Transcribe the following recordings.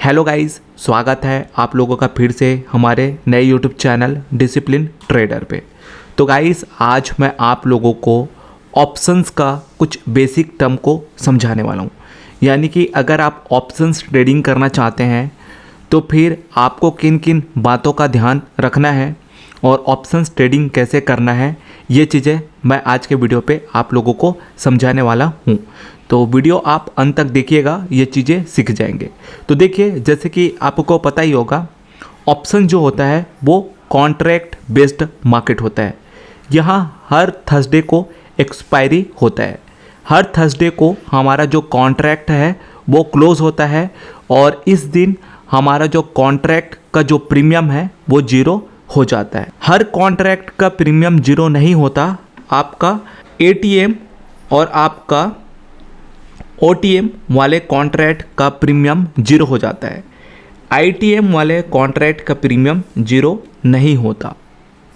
Hello guys, स्वागत है आप लोगों का फिर से हमारे नए यूट्यूब चैनल डिसिप्लिन ट्रेडर पे। तो गाइस, आज मैं आप लोगों को ऑप्शंस का कुछ बेसिक टर्म को समझाने वाला हूँ। यानी कि अगर आप ऑप्शंस ट्रेडिंग करना चाहते हैं तो फिर आपको किन किन बातों का ध्यान रखना है और ऑप्शंस ट्रेडिंग कैसे करना है, ये चीज़ें मैं आज के वीडियो पे आप लोगों को समझाने वाला हूँ। तो वीडियो आप अंत तक देखिएगा, ये चीज़ें सीख जाएंगे। तो देखिए, जैसे कि आपको पता ही होगा, ऑप्शन जो होता है वो कॉन्ट्रैक्ट बेस्ड मार्केट होता है। यहाँ हर थर्सडे को एक्सपायरी होता है। हर थर्सडे को हमारा जो कॉन्ट्रैक्ट है वो क्लोज होता है और इस दिन हमारा जो कॉन्ट्रैक्ट का जो प्रीमियम है वो जीरो हो जाता है। हर कॉन्ट्रैक्ट का प्रीमियम जीरो नहीं होता। आपका एटीएम और आपका ओटीएम वाले कॉन्ट्रैक्ट का प्रीमियम जीरो हो जाता है। आईटीएम वाले कॉन्ट्रैक्ट का प्रीमियम जीरो नहीं होता।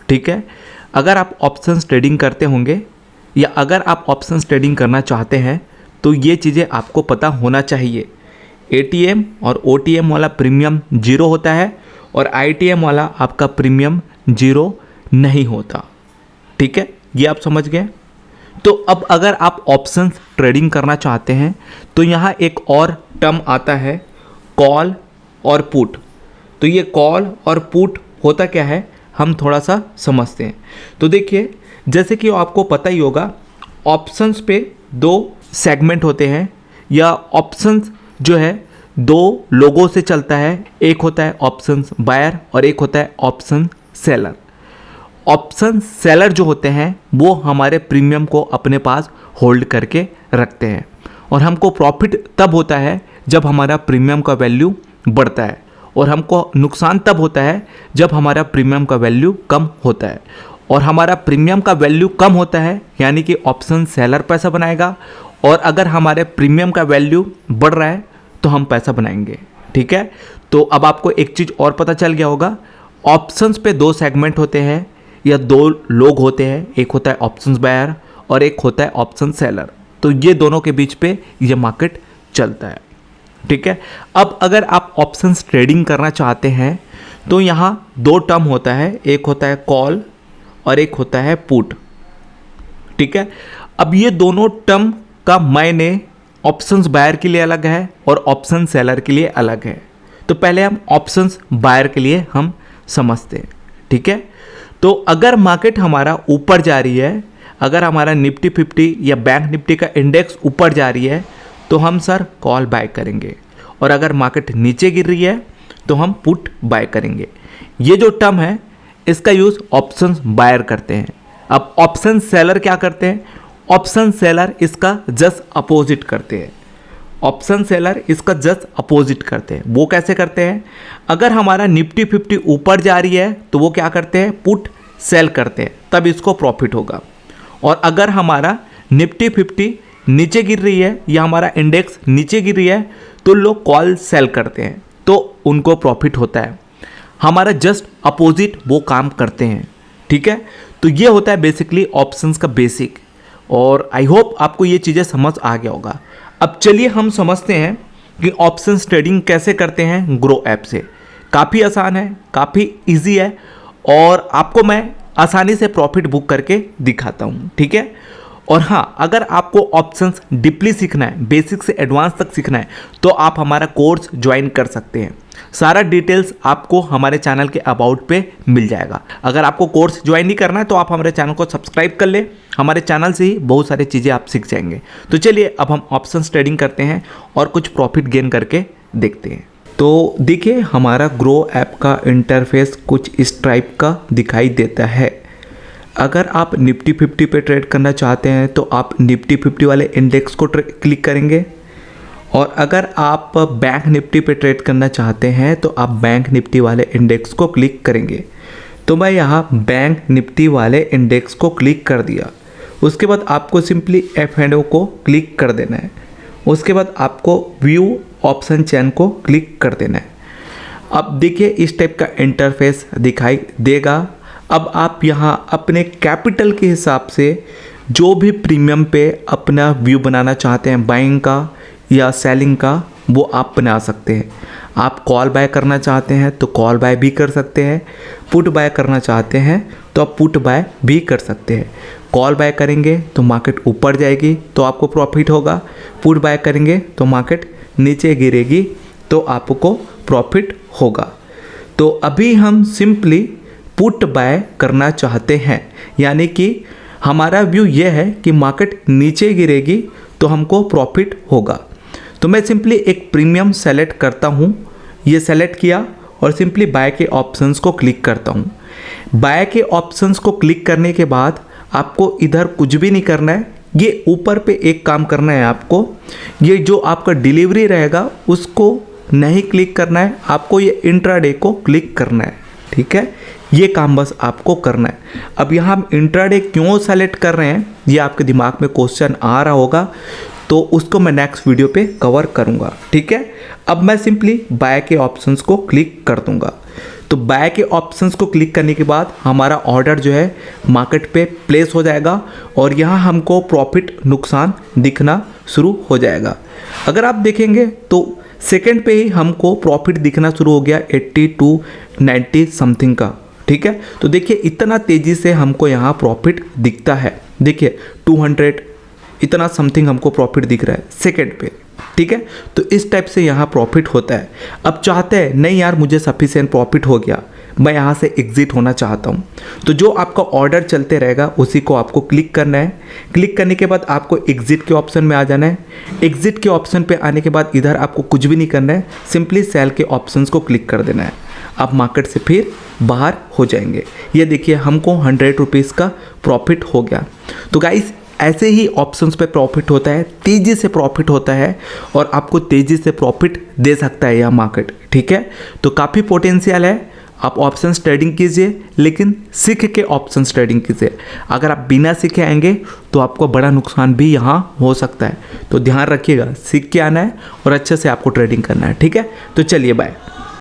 ठीक है, अगर आप ऑप्शंस ट्रेडिंग करते होंगे या अगर आप ऑप्शंस ट्रेडिंग करना चाहते हैं तो ये चीज़ें आपको पता होना चाहिए। एटीएम और ओटीएम वाला प्रीमियम जीरो होता है और आईटीएम वाला आपका प्रीमियम जीरो नहीं होता। ठीक है, ये आप समझ गए। तो अब अगर आप ऑप्शंस ट्रेडिंग करना चाहते हैं तो यहाँ एक और टर्म आता है, कॉल और पुट। तो ये कॉल और पुट होता क्या है, हम थोड़ा सा समझते हैं। तो देखिए, जैसे कि आपको पता ही होगा, ऑप्शंस पे दो सेगमेंट होते हैं या ऑप्शंस जो है दो लोगों से चलता है। एक होता है ऑप्शंस बायर और एक होता है ऑप्शन सेलर। ऑप्शन सेलर जो होते हैं वो हमारे प्रीमियम को अपने पास होल्ड करके रखते हैं और हमको प्रॉफिट तब होता है जब हमारा प्रीमियम का वैल्यू बढ़ता है और हमको नुकसान तब होता है जब हमारा प्रीमियम का वैल्यू कम होता है। और हमारा प्रीमियम का वैल्यू कम होता है यानी कि ऑप्शन सेलर पैसा बनाएगा और अगर हमारे प्रीमियम का वैल्यू बढ़ रहा है तो हम पैसा बनाएंगे। ठीक है, तो अब आपको एक चीज़ और पता चल गया होगा, ऑप्शंस पे दो सेगमेंट होते हैं या दो लोग होते हैं। एक होता है ऑप्शंस बायर और एक होता है ऑप्शन सेलर। तो ये दोनों के बीच पे ये मार्केट चलता है। ठीक है, अब अगर आप ऑप्शंस ट्रेडिंग करना चाहते हैं तो यहाँ दो टर्म होता है, एक होता है कॉल और एक होता है पुट। ठीक है, अब ये दोनों टर्म का मायने ऑप्शंस बायर के लिए अलग है और ऑप्शन सेलर के लिए अलग है। तो पहले हम ऑप्शंस बायर के लिए हम समझते हैं। ठीक है, तो अगर मार्केट हमारा ऊपर जा रही है, अगर हमारा निफ्टी 50 या बैंक निफ्टी का इंडेक्स ऊपर जा रही है तो हम सर कॉल बाय करेंगे और अगर मार्केट नीचे गिर रही है तो हम पुट बाय करेंगे। ये जो टर्म है इसका यूज़ ऑप्शंस बायर करते हैं। अब ऑप्शन सेलर क्या करते हैं, ऑप्शन सेलर इसका जस्ट अपोजिट करते हैं। ऑप्शन सेलर इसका जस्ट अपोजिट करते हैं। वो कैसे करते हैं, अगर हमारा निफ्टी 50 ऊपर जा रही है तो वो क्या करते हैं, पुट सेल करते हैं, तब इसको प्रॉफिट होगा। और अगर हमारा निफ्टी 50 नीचे गिर रही है या हमारा इंडेक्स नीचे गिर रही है तो लोग कॉल सेल करते हैं, तो उनको प्रॉफिट होता है। हमारा जस्ट अपोजिट वो काम करते हैं। ठीक है, तो ये होता है बेसिकली ऑप्शंस का बेसिक। और आई होप आपको ये चीज़ें समझ आ गया होगा। अब चलिए हम समझते हैं कि ऑप्शंस ट्रेडिंग कैसे करते हैं ग्रो ऐप से। काफ़ी आसान है, काफ़ी इजी है और आपको मैं आसानी से प्रॉफिट बुक करके दिखाता हूँ। ठीक है, और हाँ, अगर आपको ऑप्शंस डीपली सीखना है, बेसिक से एडवांस तक सीखना है, तो आप हमारा कोर्स ज्वाइन कर सकते हैं। सारा डिटेल्स आपको हमारे चैनल के अबाउट पे मिल जाएगा। अगर आपको कोर्स ज्वाइन नहीं करना है तो आप हमारे चैनल को सब्सक्राइब कर ले। हमारे चैनल से ही बहुत सारी चीज़ें आप सीख जाएंगे। तो चलिए अब हम ऑप्शंस ट्रेडिंग करते हैं और कुछ प्रॉफिट गेन करके देखते हैं। तो देखिए, हमारा ग्रो ऐप का इंटरफेस कुछ इस टाइप का दिखाई देता है। अगर आप निफ्टी 50 पे ट्रेड करना चाहते हैं तो आप निफ्टी 50 वाले इंडेक्स को क्लिक करेंगे और अगर आप बैंक निफ्टी पे ट्रेड करना चाहते हैं तो आप बैंक निफ्टी वाले इंडेक्स को क्लिक करेंगे। तो मैं यहाँ बैंक निफ्टी वाले इंडेक्स को क्लिक कर दिया। उसके बाद आपको सिंपली F&O को क्लिक कर देना है। उसके बाद आपको व्यू ऑप्शन चेन को क्लिक कर देना है। अब देखिए, इस टाइप का इंटरफेस दिखाई देगा। अब आप यहाँ अपने कैपिटल के हिसाब से जो भी प्रीमियम पे अपना व्यू बनाना चाहते हैं, बाइंग का या सेलिंग का, वो आप बना सकते हैं। आप कॉल बाय करना चाहते हैं तो कॉल बाय भी कर सकते हैं, पुट बाय करना चाहते हैं तो आप पुट बाय भी कर सकते हैं। कॉल बाय करेंगे तो मार्केट ऊपर जाएगी तो आपको प्रॉफिट होगा, पुट बाय करेंगे तो मार्केट नीचे गिरेगी तो आपको प्रॉफिट होगा। तो अभी हम सिंपली पुट बाय करना चाहते हैं, यानी कि हमारा व्यू ये है कि मार्केट नीचे गिरेगी तो हमको प्रॉफिट होगा। तो मैं सिंपली एक प्रीमियम सेलेक्ट करता हूँ, ये सेलेक्ट किया और सिंपली बाय के ऑप्शंस को क्लिक करता हूँ। बाय के ऑप्शंस को क्लिक करने के बाद आपको इधर कुछ भी नहीं करना है, ये ऊपर पे एक काम करना है आपको, ये जो आपका डिलीवरी रहेगा उसको नहीं क्लिक करना है, आपको ये इंट्राडे को क्लिक करना है। ठीक है, ये काम बस आपको करना है। अब यहाँ हम इंट्राडे क्यों सेलेक्ट कर रहे हैं, ये आपके दिमाग में क्वेश्चन आ रहा होगा, तो उसको मैं नेक्स्ट वीडियो पे कवर करूँगा। ठीक है, अब मैं सिंपली बाय के ऑप्शंस को क्लिक कर दूँगा। तो बाय के ऑप्शंस को क्लिक करने के बाद हमारा ऑर्डर जो है मार्केट पे प्लेस हो जाएगा और यहाँ हमको प्रॉफिट नुकसान दिखना शुरू हो जाएगा। अगर आप देखेंगे तो सेकंड पे ही हमको प्रॉफिट दिखना शुरू हो गया 80 to 90 समथिंग का। ठीक है, तो देखिए इतना तेज़ी से हमको यहाँ प्रॉफिट दिखता है। देखिए 200 इतना समथिंग हमको प्रॉफिट दिख रहा है सेकंड पे। ठीक है, तो इस टाइप से यहाँ प्रॉफिट होता है। अब चाहते हैं नहीं यार मुझे सफिशिएंट प्रॉफिट हो गया, मैं यहाँ से एग्ज़िट होना चाहता हूँ, तो जो आपका ऑर्डर चलते रहेगा उसी को आपको क्लिक करना है। क्लिक करने के बाद आपको एग्ज़िट के ऑप्शन में आ जाना है। एग्ज़िट के ऑप्शन पे आने के बाद इधर आपको कुछ भी नहीं करना है, सिंपली सेल के ऑप्शंस को क्लिक कर देना है। आप मार्केट से फिर बाहर हो जाएंगे। ये देखिए हमको 100 रुपीज़ का प्रॉफिट हो गया। तो गाइस ऐसे ही ऑप्शंस पे प्रॉफिट होता है, तेज़ी से प्रॉफिट होता है और आपको तेज़ी से प्रॉफिट दे सकता है यह मार्केट। ठीक है, तो काफ़ी पोटेंशियल है। आप ऑप्शंस ट्रेडिंग कीजिए, लेकिन सीख के ऑप्शंस ट्रेडिंग कीजिए। अगर आप बिना सीखे आएंगे तो आपको बड़ा नुकसान भी यहाँ हो सकता है। तो ध्यान रखिएगा, सीख के आना है और अच्छे से आपको ट्रेडिंग करना है। ठीक है, तो चलिए बाय।